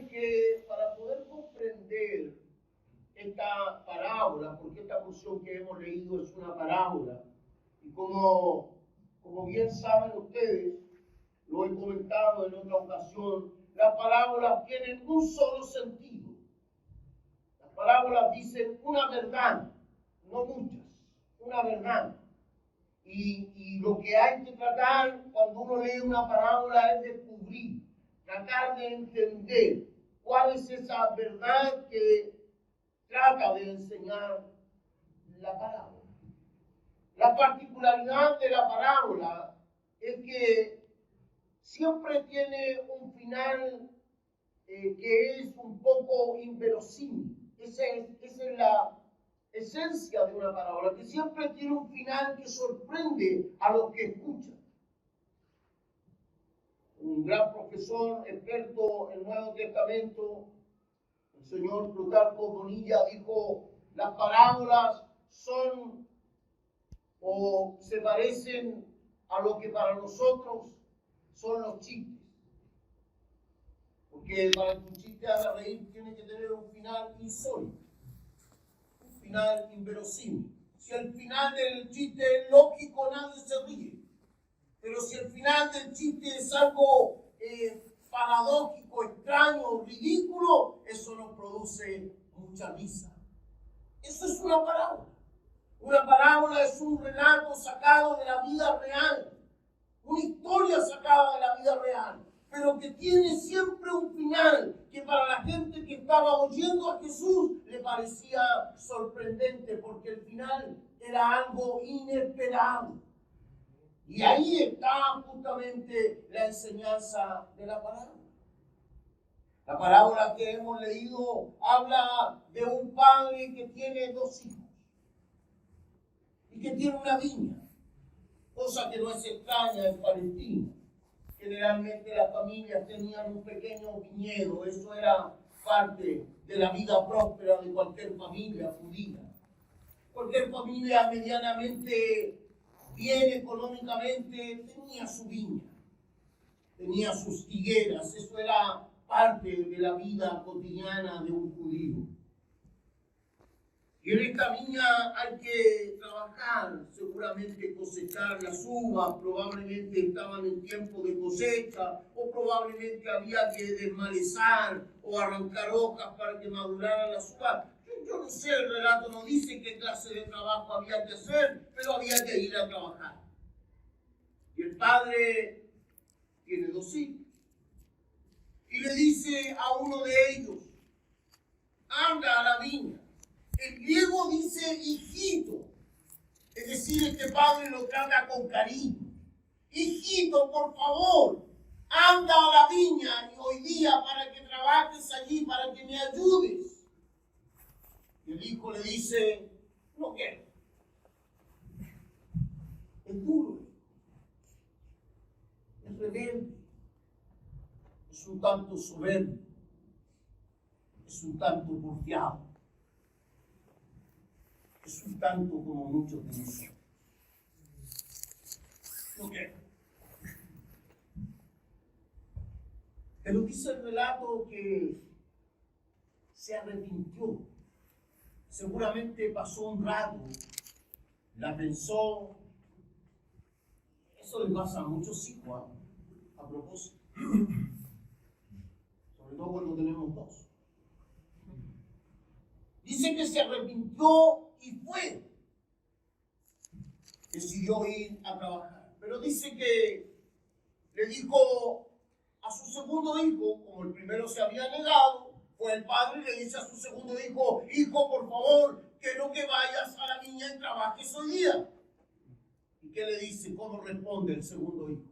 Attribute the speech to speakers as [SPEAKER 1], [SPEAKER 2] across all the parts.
[SPEAKER 1] saben que para poder comprender esta parábola, porque esta porción que hemos leído es una parábola, y como bien saben ustedes, lo he comentado en otra ocasión, las parábolas tienen un solo sentido. Las parábolas dicen una verdad, no muchas, una verdad. Y lo que hay que tratar cuando uno lee una parábola es descubrir, tratar de entender cuál es esa verdad que trata de enseñar la parábola. La particularidad de la parábola es que siempre tiene un final que es un poco inverosímil. Esa es la esencia de una parábola, que siempre tiene un final que sorprende a los que escuchan. Un gran profesor experto en el Nuevo Testamento, el señor Plutarco Bonilla, dijo: las parábolas son o se parecen a lo que para nosotros son los chistes. Porque para que un chiste haga reír tiene que tener un final insólito, un final inverosímil. Si el final del chiste es lógico, nadie se ríe. Pero si el final del chiste es algo paradójico, extraño, ridículo, eso nos produce mucha risa. Eso es una parábola. Una parábola es un relato sacado de la vida real, una historia sacada de la vida real, pero que tiene siempre un final que para la gente que estaba oyendo a Jesús le parecía sorprendente, porque el final era algo inesperado. Y ahí está justamente la enseñanza de la parábola. La parábola que hemos leído habla de un padre que tiene dos hijos y que tiene una viña, cosa que no es extraña en Palestina. Generalmente las familias tenían un pequeño viñedo, eso era parte de la vida próspera de cualquier familia judía. Cualquier familia medianamente bien económicamente tenía su viña, tenía sus higueras, eso era parte de la vida cotidiana de un judío. Y en esta viña hay que trabajar, seguramente cosechar las uvas, probablemente estaban en tiempo de cosecha, o probablemente había que desmalezar o arrancar hojas para que maduraran las uvas. Yo no sé, el relato no dice qué clase de trabajo había que hacer, pero había que ir a trabajar. Y el padre tiene dos hijos. Y le dice a uno de ellos: anda a la viña. El griego dice hijito, es decir, este padre lo trata con cariño. Hijito, por favor, anda a la viña hoy día para que trabajes allí, para que me ayudes. Y el hijo le dice: no quiero. Es duro, es rebelde, es un tanto soberbio, es un tanto porfiado. Es un tanto como muchos de nosotros. ¿Por qué? Pero dice el relato que se arrepintió. Seguramente pasó un rato, la pensó. Eso le pasa a muchos hijos, a propósito. Sobre todo cuando tenemos dos. Dice que se arrepintió y fue. Decidió ir a trabajar. Pero dice que le dijo a su segundo hijo, como el primero se había negado, fue el padre y le dice a su segundo hijo: hijo, por favor, quiero que vayas a la viña y trabajes hoy día. ¿Y qué le dice? ¿Cómo responde el segundo hijo?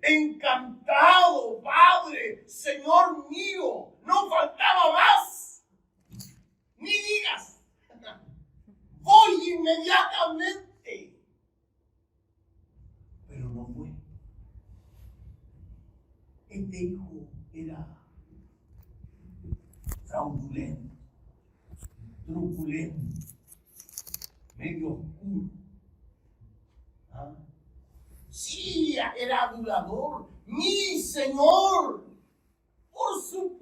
[SPEAKER 1] Encantado, padre, señor mío, no faltaba más. Ni digas, voy inmediatamente. Pero no fue. Este hijo era fraudulento, truculento, medio oscuro. ¿Ah? Sí, era adulador. Mi señor,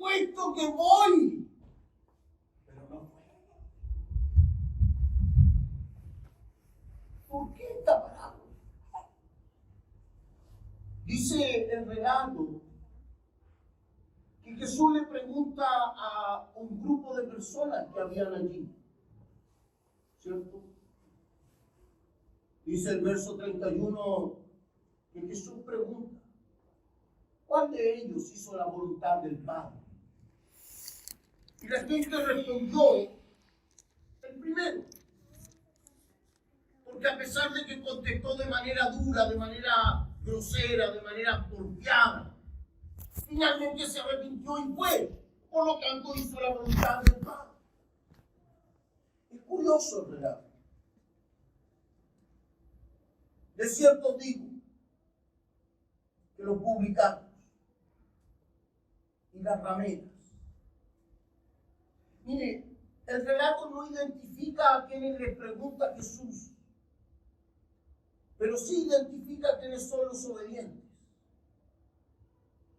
[SPEAKER 1] supuesto que voy. Pero no fue. ¿Por qué está parado? Dice el relato que Jesús le pregunta a un grupo de personas que habían allí, ¿cierto? Dice el verso 31 que Jesús pregunta, ¿cuál de ellos hizo la voluntad del Padre? Y la gente respondió, el primero. Porque a pesar de que contestó de manera dura, de manera grosera, de manera porfiada, finalmente se arrepintió y fue. Por lo tanto hizo la voluntad del Padre. Es curioso el relato. De cierto digo que los publicanos y las rameras. Mire, el relato no identifica a quienes les pregunta Jesús, pero sí identifica quiénes son los obedientes.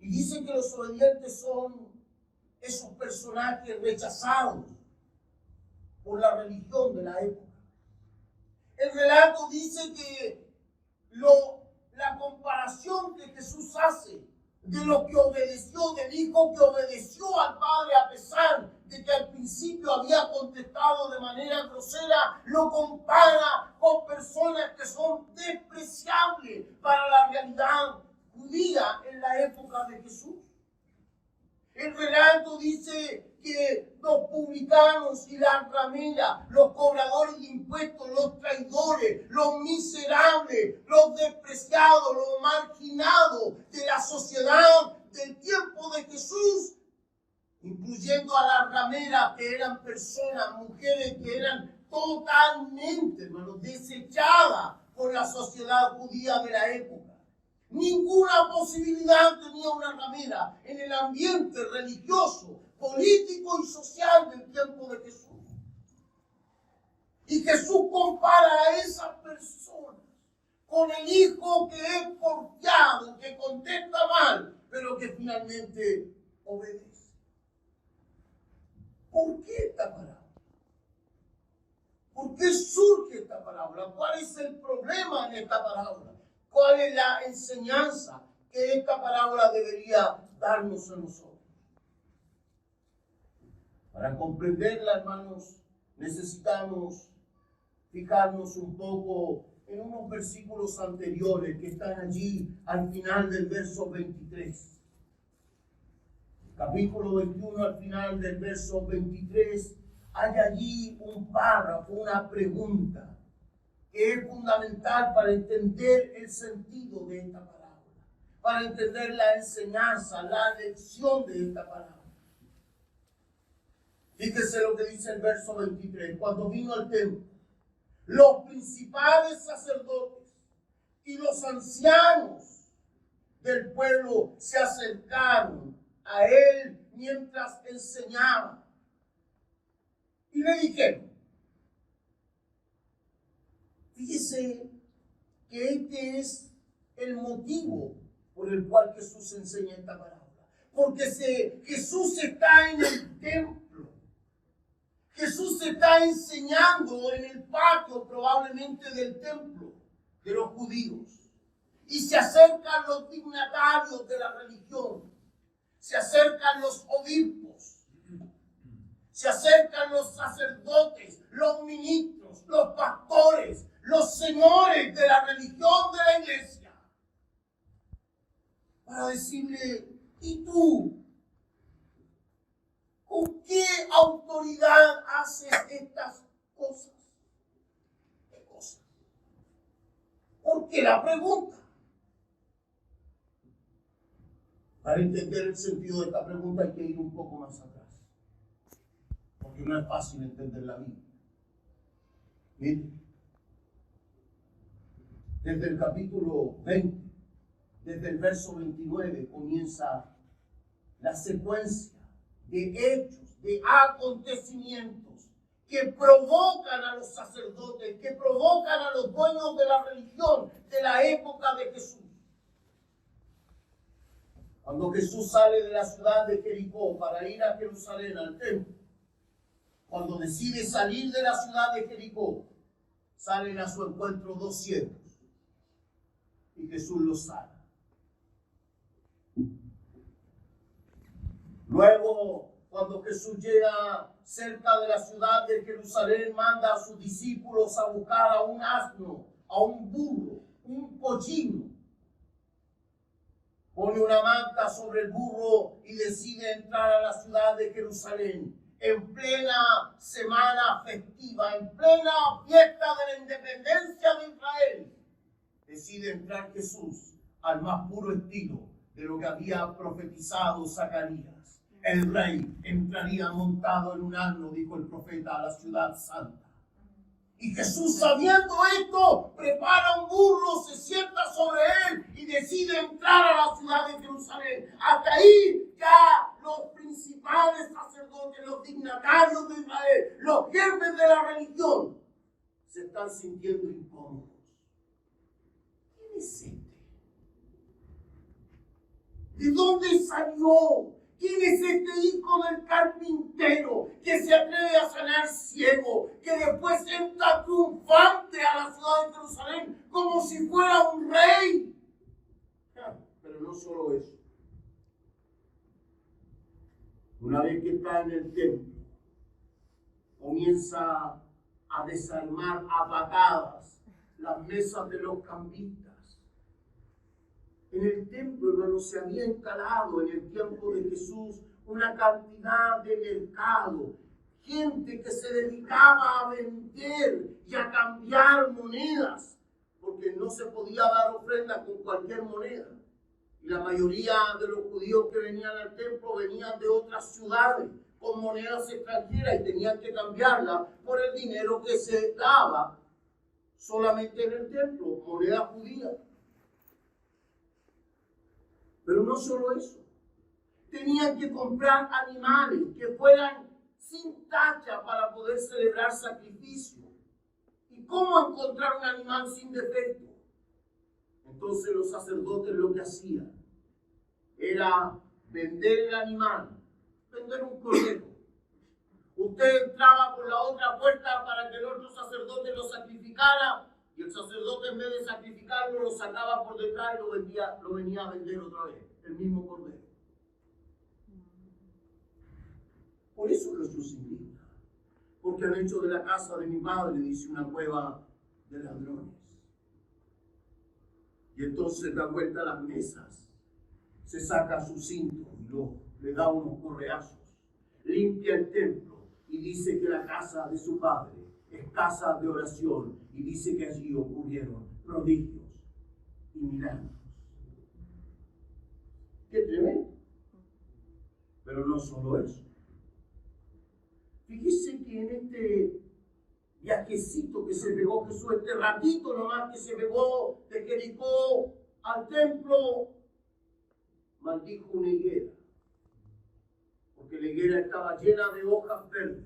[SPEAKER 1] Y dice que los obedientes son esos personajes rechazados por la religión de la época. El relato dice que la comparación que Jesús hace de lo que obedeció, del hijo que obedeció al Padre a pesar de que al principio había contestado de manera grosera, lo compara con personas que son despreciables para la realidad judía en la época de Jesús. El relato dice que los publicanos y las rameras, los cobradores de impuestos, los traidores, los miserables, los despreciados, los marginados de la sociedad del tiempo de Jesús, incluyendo a las rameras, que eran personas, mujeres que eran totalmente, hermano, desechadas por la sociedad judía de la época. Ninguna posibilidad tenía una ramera en el ambiente religioso, político y social del tiempo de Jesús. Y Jesús compara a esas personas con el hijo que es porfiado, que contesta mal, pero que finalmente obedece. ¿Por qué esta parábola? ¿Por qué surge esta parábola? ¿Cuál es el problema en esta parábola? ¿Cuál es la enseñanza que esta parábola debería darnos a nosotros? Para comprenderla, hermanos, necesitamos fijarnos un poco en unos versículos anteriores que están allí al final del verso 23. Capítulo 21, al final del verso 23, hay allí un párrafo, una pregunta, que es fundamental para entender el sentido de esta parábola, para entender la enseñanza, la lección de esta parábola. Fíjese lo que dice el verso 23. Cuando vino al templo, los principales sacerdotes y los ancianos del pueblo se acercaron a él mientras enseñaba y le dijeron, fíjese que este es el motivo por el cual Jesús enseña esta parábola. Porque Jesús está en el templo. Jesús está enseñando en el patio probablemente del templo de los judíos. Y se acercan los dignatarios de la religión. Se acercan los obispos. Se acercan los sacerdotes, los ministros, los pastores, los señores de la religión de la iglesia, para decirle, ¿y tú? ¿Con qué autoridad haces estas cosas? ¿Qué cosas? ¿Por qué la pregunta? Para entender el sentido de esta pregunta hay que ir un poco más atrás, porque no es fácil entender la Biblia. Miren, desde el capítulo 20, desde el verso 29, comienza la secuencia de hechos, de acontecimientos que provocan a los sacerdotes, que provocan a los dueños de la religión de la época de Jesús Cuando Jesús sale de la ciudad de Jericó para ir a Jerusalén, al templo, cuando decide salir de la ciudad de Jericó, salen a su encuentro dos ciegos y Jesús los sana. Luego, cuando Jesús llega cerca de la ciudad de Jerusalén, manda a sus discípulos a buscar a un asno, a un burro, un pollino. Pone una manta sobre el burro y decide entrar a la ciudad de Jerusalén. En plena semana festiva, en plena fiesta de la independencia de Israel, decide entrar Jesús al más puro estilo de lo que había profetizado Zacarías. El rey entraría montado en un asno, dijo el profeta, a la ciudad santa. Y Jesús, sabiendo esto, prepara un burro, se sienta sobre él y decide entrar a la ciudad de Jerusalén. Hasta ahí ya los principales sacerdotes, los dignatarios de Israel, los jefes de la religión, se están sintiendo incómodos. ¿Quién es este? ¿De dónde salió? ¿Quién es este hijo del carpintero que se atreve a sanar ciego, que después entra triunfante a la ciudad de Jerusalén como si fuera un rey? Pero no solo eso. Una vez que está en el templo, comienza a desarmar a patadas las mesas de los cambistas. En el templo, hermano, se había instalado en el tiempo de Jesús una cantidad de mercado, gente que se dedicaba a vender y a cambiar monedas, porque no se podía dar ofrenda con cualquier moneda. Y la mayoría de los judíos que venían al templo venían de otras ciudades con monedas extranjeras y tenían que cambiarla por el dinero que se daba solamente en el templo, moneda judía. Pero no solo eso, tenían que comprar animales que fueran sin tacha para poder celebrar sacrificio. ¿Y cómo encontrar un animal sin defecto? Entonces los sacerdotes lo que hacían era vender el animal, vender un cordero. Usted entraba por la otra puerta para que el otro sacerdote lo sacrificara, y el sacerdote, en vez de sacrificarlo, lo sacaba por detrás y lo venía a vender otra vez, el mismo cordero. Por eso Jesús indigna, porque han hecho de la casa de mi padre, dice, una cueva de ladrones. Y entonces da vuelta a las mesas, se saca su cinto y le da unos correazos, limpia el templo y dice que la casa de su padre es casa de oración, y dice que allí ocurrieron prodigios y milagros. ¡Qué tremendo! Pero no solo eso. Fíjese que en este viajecito que se pegó Jesús, este ratito nomás que se pegó de Jericó al templo, maldijo una higuera, porque la higuera estaba llena de hojas verdes.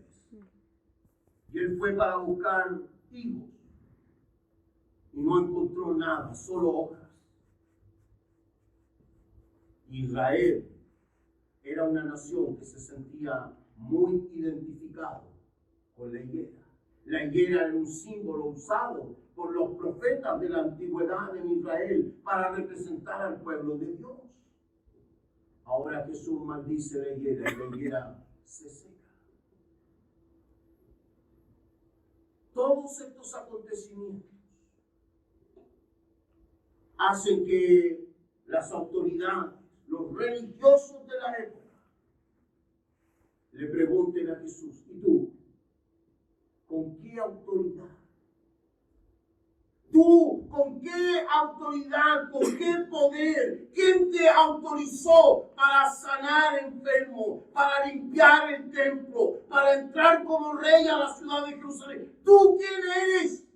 [SPEAKER 1] Y él fue para buscar higos y no encontró nada, solo hojas. Israel era una nación que se sentía muy identificado con la higuera. La higuera era un símbolo usado por los profetas de la antigüedad en Israel para representar al pueblo de Dios. Ahora Jesús maldice la higuera y la higuera se seca. Todos estos acontecimientos hacen que las autoridades, los religiosos de la época, le pregunten a Jesús: ¿y tú? ¿Con qué autoridad? ¿Tú con qué autoridad, con qué poder? ¿Quién te autorizó para sanar enfermos, para limpiar el templo, para entrar como rey a la ciudad de Jerusalén? ¿Tú quién eres?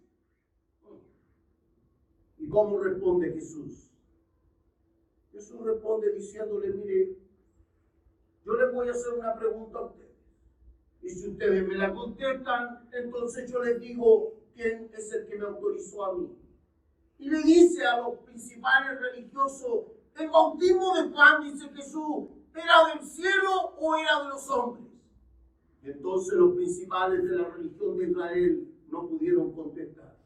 [SPEAKER 1] ¿Y cómo responde Jesús? Jesús responde diciéndole: mire, yo les voy a hacer una pregunta a ustedes. Y si ustedes me la contestan, entonces yo les digo quién es el que me autorizó a mí. Y le dice a los principales religiosos: El bautismo de Juan, dice Jesús, ¿era del cielo o era de los hombres? Entonces los principales de la religión de Israel no pudieron contestar.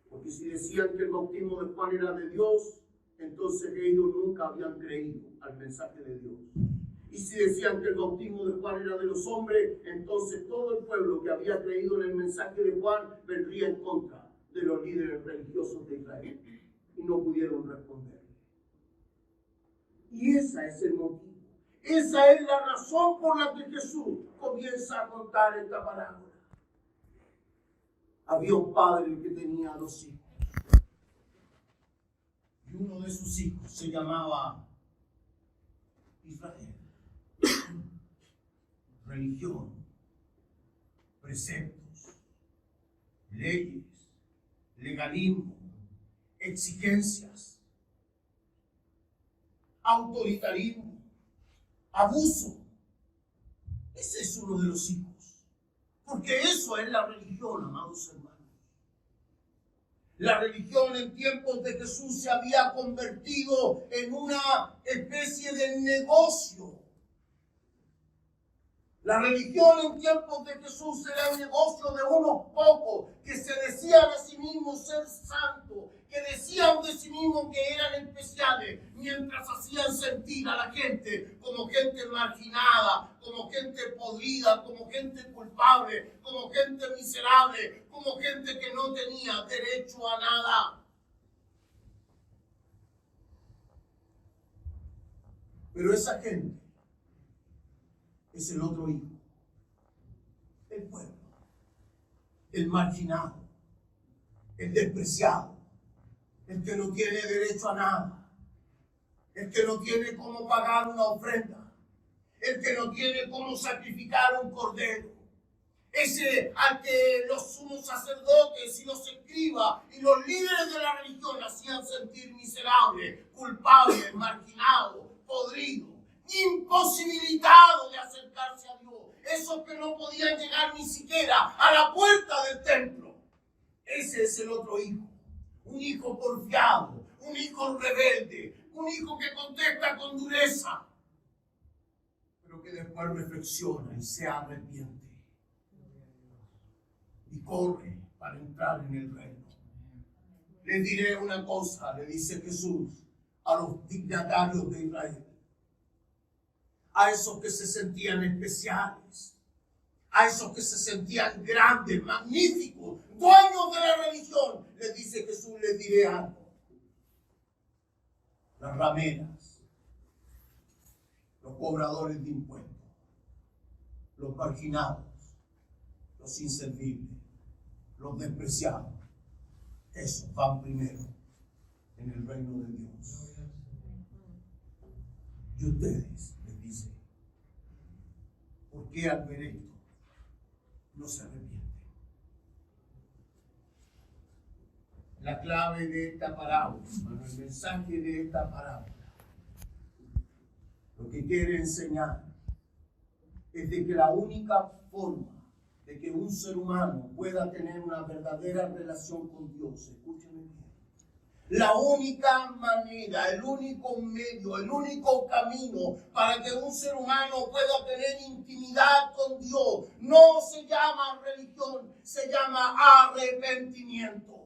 [SPEAKER 1] Porque si decían que el bautismo de Juan era de Dios, entonces ellos nunca habían creído al mensaje de Dios. Y si decían que el bautismo de Juan era de los hombres, entonces todo el pueblo que había creído en el mensaje de Juan vendría en contra de los líderes religiosos de Israel. Y no pudieron responder. Y ese es el motivo. Esa es la razón por la que Jesús comienza a contar esta parábola. Había un padre que tenía 2 hijos. Y uno de sus hijos se llamaba Israel. Religión, preceptos, leyes, legalismo, exigencias, autoritarismo, abuso. Ese es uno de los hijos. Porque eso es la religión, amados hermanos. La religión en tiempos de Jesús se había convertido en una especie de negocio. La religión en tiempos de Jesús era el negocio de unos pocos que se decían a sí mismos ser santos, que decían de sí mismos que eran especiales, mientras hacían sentir a la gente como gente marginada, como gente podrida, como gente culpable, como gente miserable, como gente que no tenía derecho a nada. Pero esa gente es el otro hijo, el pueblo, el marginado, el despreciado, el que no tiene derecho a nada, el que no tiene cómo pagar una ofrenda, el que no tiene cómo sacrificar un cordero, ese al que los sumos sacerdotes y los escribas y los líderes de la religión hacían sentir miserable, culpable, marginado, podrido, imposibilitado de acercarse a Dios. Esos que no podían llegar ni siquiera a la puerta del templo. Ese es el otro hijo. Un hijo porfiado, un hijo rebelde, un hijo que contesta con dureza, pero que después reflexiona y se arrepiente y corre para entrar en el reino. Les diré una cosa, le dice Jesús a los dignatarios de Israel, a esos que se sentían especiales, a esos que se sentían grandes, magníficos, dueños de la religión, les dice Jesús, les diré algo. Las rameras, los cobradores de impuestos, los marginados, los inservibles, los despreciados, esos van primero en el reino de Dios. Y ustedes, les dice, ¿por qué al ver esto no se arrepienten? La clave de esta parábola, el mensaje de esta parábola, lo que quiere enseñar es de que la única forma de que un ser humano pueda tener una verdadera relación con Dios, escúcheme bien, la única manera, el único medio, el único camino para que un ser humano pueda tener intimidad con Dios no se llama religión, se llama arrepentimiento.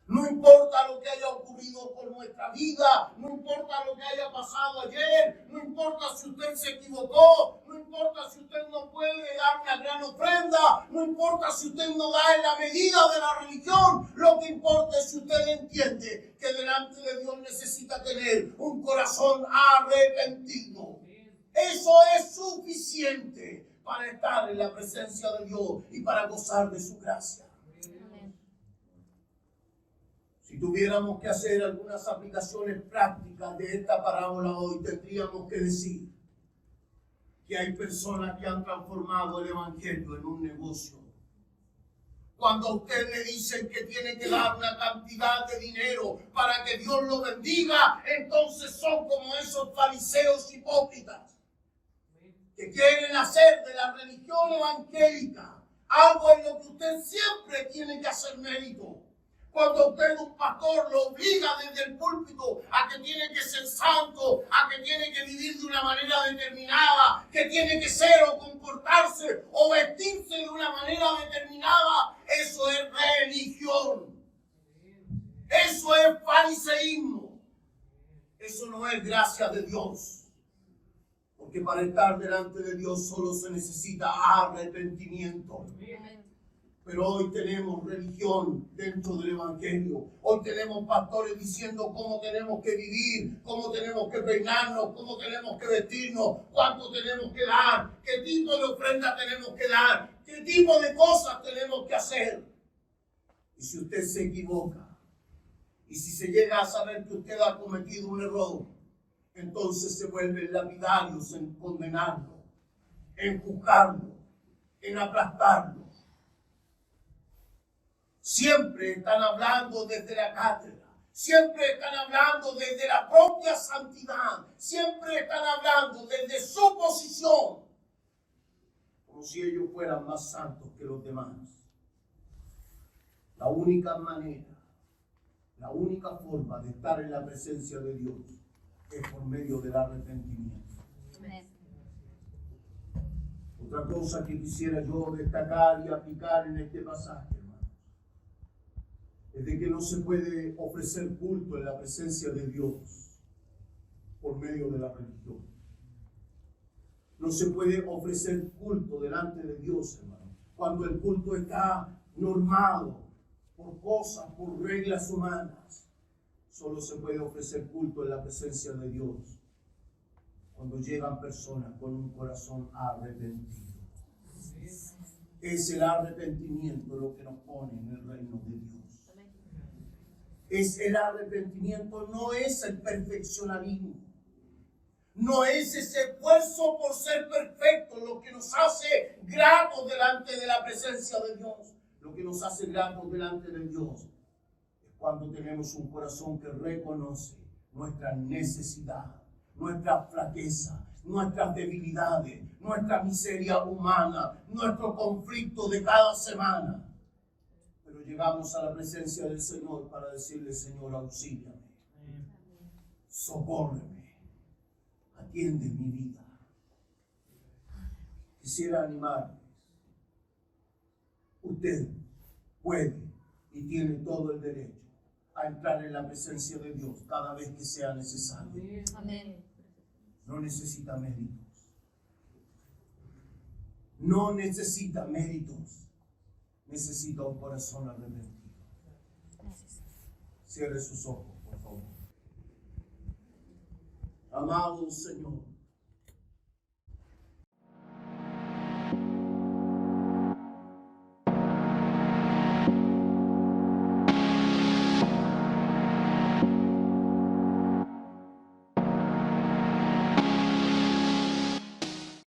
[SPEAKER 1] No importa lo que haya ocurrido con nuestra vida, no importa lo que haya pasado ayer, no importa si usted se equivocó, no importa si usted no puede dar una gran ofrenda, no importa si usted no da en la medida de la religión, lo que importa es si usted entiende que delante de Dios necesita tener un corazón arrepentido. Eso es suficiente para estar en la presencia de Dios y para gozar de su gracia. Si tuviéramos que hacer algunas aplicaciones prácticas de esta parábola hoy, tendríamos que decir que hay personas que han transformado el evangelio en un negocio. Cuando a usted le dicen que tiene que dar una cantidad de dinero para que Dios lo bendiga, entonces son como esos fariseos hipócritas que quieren hacer de la religión evangélica algo en lo que usted siempre tiene que hacer mérito. Cuando usted, un pastor, lo obliga desde el púlpito a que tiene que ser santo, a que tiene que vivir de una manera determinada, que tiene que ser o comportarse o vestirse de una manera determinada, eso es religión. Eso es fariseísmo. Eso no es gracia de Dios. Porque para estar delante de Dios solo se necesita arrepentimiento. Pero hoy tenemos religión dentro del Evangelio. Hoy tenemos pastores diciendo cómo tenemos que vivir, cómo tenemos que peinarnos, cómo tenemos que vestirnos, cuánto tenemos que dar, qué tipo de ofrenda tenemos que dar, qué tipo de cosas tenemos que hacer. Y si usted se equivoca, y si se llega a saber que usted ha cometido un error, entonces se vuelven lapidarios en condenarlo, en juzgarlo, en aplastarlo. Siempre están hablando desde la cátedra, siempre están hablando desde la propia santidad, siempre están hablando desde su posición, como si ellos fueran más santos que los demás. La única manera, la única forma de estar en la presencia de Dios es por medio del arrepentimiento. Amén. Otra cosa que quisiera yo destacar y aplicar en este pasaje, hermanos, es de que no se puede ofrecer culto en la presencia de Dios por medio de la religión. No se puede ofrecer culto delante de Dios, hermano, cuando el culto está normado por cosas, por reglas humanas. Solo se puede ofrecer culto en la presencia de Dios cuando llegan personas con un corazón arrepentido. Es el arrepentimiento lo que nos pone en el reino de Dios. Es el arrepentimiento, no es el perfeccionismo. No es ese esfuerzo por ser perfecto lo que nos hace gratos delante de la presencia de Dios. Lo que nos hace gratos delante de Dios es cuando tenemos un corazón que reconoce nuestra necesidad, nuestra flaqueza, nuestras debilidades, nuestra miseria humana, nuestro conflicto de cada semana. Pero llegamos a la presencia del Señor para decirle: Señor, auxíliame, socórreme, atiende mi vida. Quisiera animarles. Usted puede y tiene todo el derecho a entrar en la presencia de Dios cada vez que sea necesario. Amén. No necesita méritos. No necesita méritos. Necesita un corazón arrepentido. Cierre sus ojos, por favor. Amado Señor,